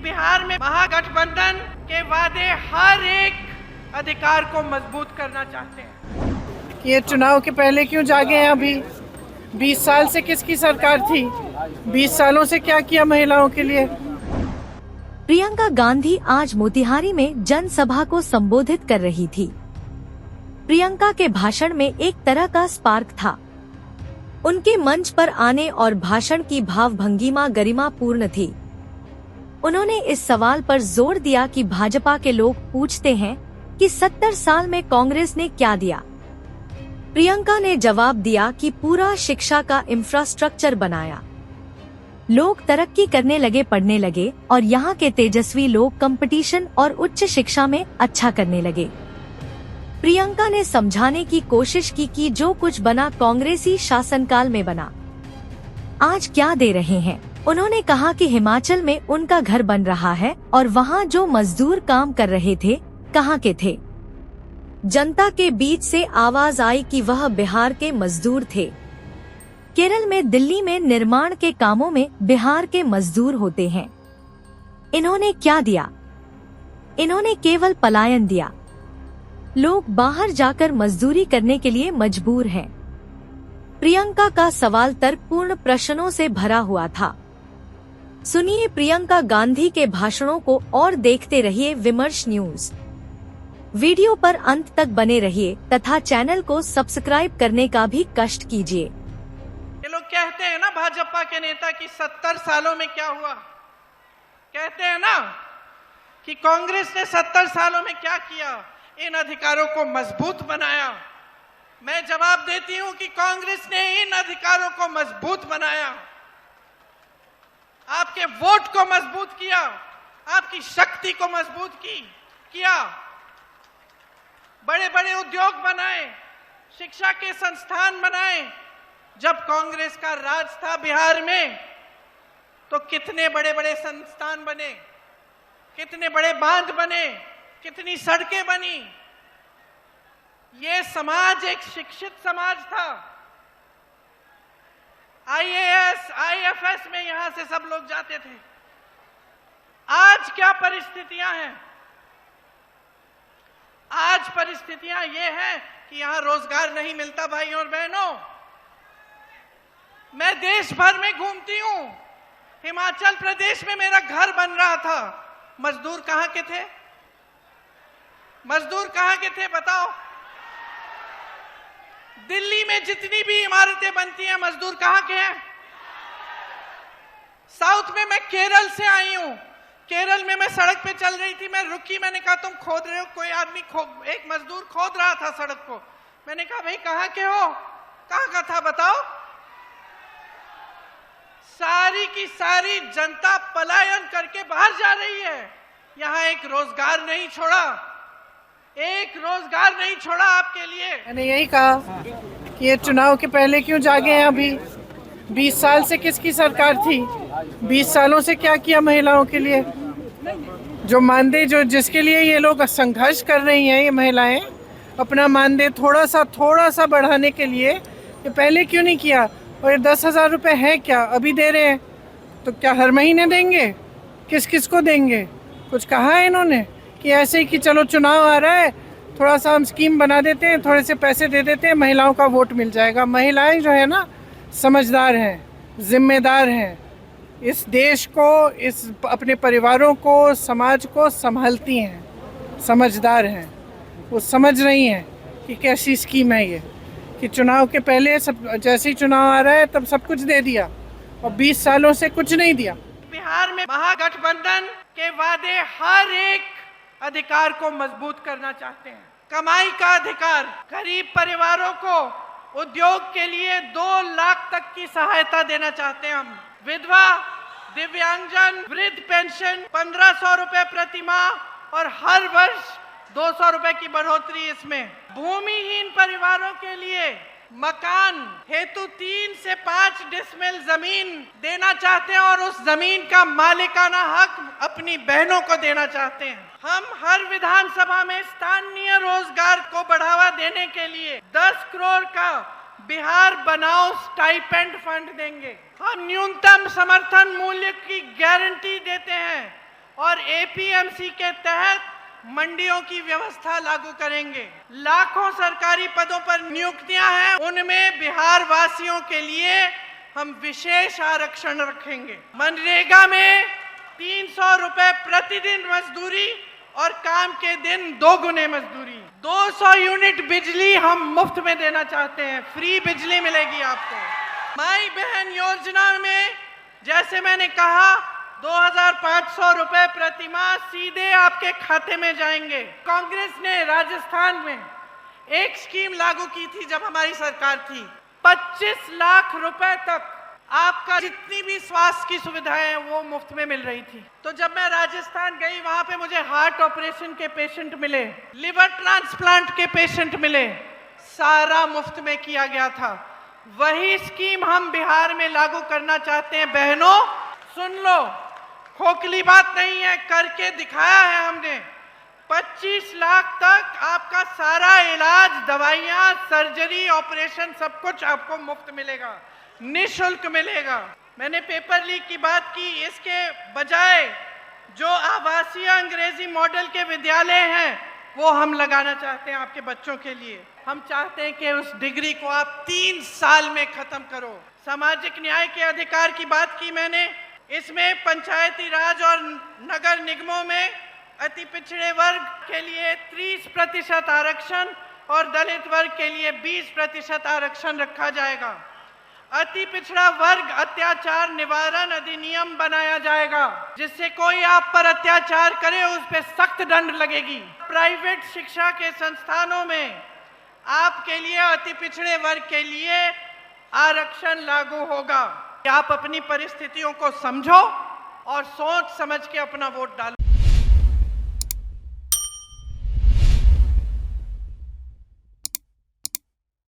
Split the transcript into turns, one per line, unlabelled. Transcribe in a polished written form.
बिहार में महागठबंधन के वादे हर एक अधिकार को मजबूत करना चाहते हैं।
ये चुनाव के पहले क्यों जागे हैं अभी? 20 साल से किसकी सरकार थी? 20 सालों से क्या किया महिलाओं के लिए?
प्रियंका गांधी आज मोतिहारी में जनसभा को संबोधित कर रही थी। प्रियंका के भाषण में एक तरह का स्पार्क था। उनके मंच पर आने और भाषण की भावभंगिमा गरिमापूर्ण थी। उन्होंने इस सवाल पर जोर दिया कि भाजपा के लोग पूछते हैं कि 70 साल में कांग्रेस ने क्या दिया। प्रियंका ने जवाब दिया कि पूरा शिक्षा का इंफ्रास्ट्रक्चर बनाया। लोग तरक्की करने लगे, पढ़ने लगे और यहाँ के तेजस्वी लोग कंपटीशन और उच्च शिक्षा में अच्छा करने लगे। प्रियंका ने समझाने की कोशिश की कि जो कुछ बना कांग्रेसी शासनकाल में बना। आज क्या दे रहे हैं? उन्होंने कहा कि हिमाचल में उनका घर बन रहा है और वहाँ जो मजदूर काम कर रहे थे, कहाँ के थे? जनता के बीच से आवाज आई कि वह बिहार के मजदूर थे। केरल में, दिल्ली में निर्माण के कामों में बिहार के मजदूर होते हैं। इन्होंने क्या दिया? इन्होंने केवल पलायन दिया। लोग बाहर जाकर मजदूरी करने के लिए मजबूर हैं। प्रियंका का सवाल तर्कपूर्ण प्रश्नों से भरा हुआ था। सुनिए प्रियंका गांधी के भाषणों को और देखते रहिए विमर्श न्यूज। वीडियो पर अंत तक बने रहिए तथा चैनल को सब्सक्राइब करने का भी कष्ट कीजिए।
ये लोग कहते हैं ना भाजपा के नेता कि 70 सालों में क्या हुआ। कहते हैं ना कि कांग्रेस ने 70 सालों में क्या किया, इन अधिकारों को मजबूत बनाया। मैं जवाब देती हूं कि कांग्रेस ने इन अधिकारों को मजबूत बनाया, आपके वोट को मजबूत किया, आपकी शक्ति को मजबूत किया। बड़े बड़े उद्योग बनाए, शिक्षा के संस्थान बनाए। जब कांग्रेस का राज था बिहार में तो कितने बड़े बड़े संस्थान बने, कितने बड़े बांध बने, कितनी सड़कें बनी। ये समाज एक शिक्षित समाज था। आईएएस, आईएफएस में यहां से सब लोग जाते थे। आज क्या परिस्थितियां हैं? आज परिस्थितियां ये हैं कि यहां रोजगार नहीं मिलता। भाइयों और बहनों, मैं देश भर में घूमती हूं। हिमाचल प्रदेश में मेरा घर बन रहा था। मजदूर कहां के थे? मजदूर कहां के थे बताओ? दिल्ली में जितनी भी इमारतें बनती हैं, मजदूर कहां के हैं? साउथ में मैं केरल से आई हूं। केरल में मैं सड़क पे चल रही थी, मैं रुकी, मैंने कहा तुम खोद रहे हो? कोई आदमी एक मजदूर खोद रहा था सड़क को। मैंने कहा भाई कहां के हो? कहां का था बताओ? सारी की सारी जनता पलायन करके बाहर जा रही है। यहां एक रोजगार नहीं छोड़ा, एक रोजगार नहीं छोड़ा आपके लिए।
मैंने यही कहा कि ये चुनाव के पहले क्यों जागे हैं अभी? 20 साल से किसकी सरकार थी? 20 सालों से क्या किया महिलाओं के लिए? जो मानदेय जिसके लिए ये लोग संघर्ष कर रही हैं, ये महिलाएं अपना मानदेय थोड़ा सा बढ़ाने के लिए ये पहले क्यों नहीं किया? और ये 10,000 रुपये है क्या अभी दे रहे हैं, तो क्या हर महीने देंगे? किस किस को देंगे? कुछ कहा है इन्होंने कि ऐसे ही कि चलो चुनाव आ रहा है, थोड़ा सा हम स्कीम बना देते हैं, थोड़े से पैसे दे देते हैं, महिलाओं का वोट मिल जाएगा। महिलाएं जो है ना, समझदार हैं, जिम्मेदार हैं, इस देश को, इस अपने परिवारों को, समाज को संभालती हैं, समझदार हैं। वो समझ रही हैं कि कैसी स्कीम है ये, कि चुनाव के पहले सब, जैसे ही चुनाव आ रहा है तब सब कुछ दे दिया और 20 सालों से कुछ नहीं दिया।
बिहार में महागठबंधन के वादे हर एक अधिकार को मजबूत करना चाहते हैं। कमाई का अधिकार, गरीब परिवारों को उद्योग के लिए 2 लाख तक की सहायता देना चाहते हैं हम। विधवा, दिव्यांगजन, वृद्ध पेंशन 1500 रुपए प्रति माह और हर वर्ष 200 रुपए की बढ़ोतरी इसमें। भूमिहीन परिवारों के लिए मकान हेतु 3 से 5 डिसमिल जमीन देना चाहते हैं और उस जमीन का मालिकाना हक अपनी बहनों को देना चाहते हैं। हम हर विधानसभा में स्थानीय रोजगार को बढ़ावा देने के लिए 10 करोड़ का बिहार बनाओ स्टाइपेंड फंड देंगे। हम न्यूनतम समर्थन मूल्य की गारंटी देते हैं और एपीएमसी के तहत मंडियों की व्यवस्था लागू करेंगे। लाखों सरकारी पदों पर नियुक्तियां हैं, उनमें बिहार वासियों के लिए हम विशेष आरक्षण रखेंगे। मनरेगा में 300 रुपए प्रतिदिन मजदूरी और काम के दिन 2 गुने मजदूरी। 200 यूनिट बिजली हम मुफ्त में देना चाहते हैं, फ्री बिजली मिलेगी आपको। माई बहन योजना में जैसे मैंने कहा 2500 रुपए प्रति माह सीधे आपके खाते में जाएंगे। कांग्रेस ने राजस्थान में एक स्कीम लागू की थी जब हमारी सरकार थी, 25 लाख रुपए तक आपका जितनी भी स्वास्थ्य की सुविधाएं हैं वो मुफ्त में मिल रही थी। तो जब मैं राजस्थान गई वहां पे मुझे हार्ट ऑपरेशन के पेशेंट मिले, लिवर ट्रांसप्लांट के पेशेंट मिले, सारा मुफ्त में किया गया था। वही स्कीम हम बिहार में लागू करना चाहते हैं। बहनों सुन लो, खोखली बात नहीं है, करके दिखाया है हमने। 25 लाख तक आपका सारा इलाज, दवाइयां, सर्जरी, ऑपरेशन सब कुछ आपको मुफ्त मिलेगा, निःशुल्क मिलेगा। मैंने पेपर लीक की बात की, इसके बजाय जो आवासीय अंग्रेजी मॉडल के विद्यालय हैं वो हम लगाना चाहते हैं आपके बच्चों के लिए। हम चाहते हैं कि उस डिग्री को आप 3 साल में खत्म करो। सामाजिक न्याय के अधिकार की बात की मैंने, इसमें पंचायती राज और नगर निगमों में अति पिछड़े वर्ग के लिए 30% आरक्षण और दलित वर्ग के लिए 20% आरक्षण रखा जाएगा। अति पिछड़ा वर्ग अत्याचार निवारण अधिनियम बनाया जाएगा, जिससे कोई आप पर अत्याचार करे उस पर सख्त दंड लगेगी। प्राइवेट शिक्षा के संस्थानों में आपके लिए, अति पिछड़े वर्ग के लिए आरक्षण लागू होगा। आप अपनी परिस्थितियों को समझो और सोच समझ के अपना वोट डालो।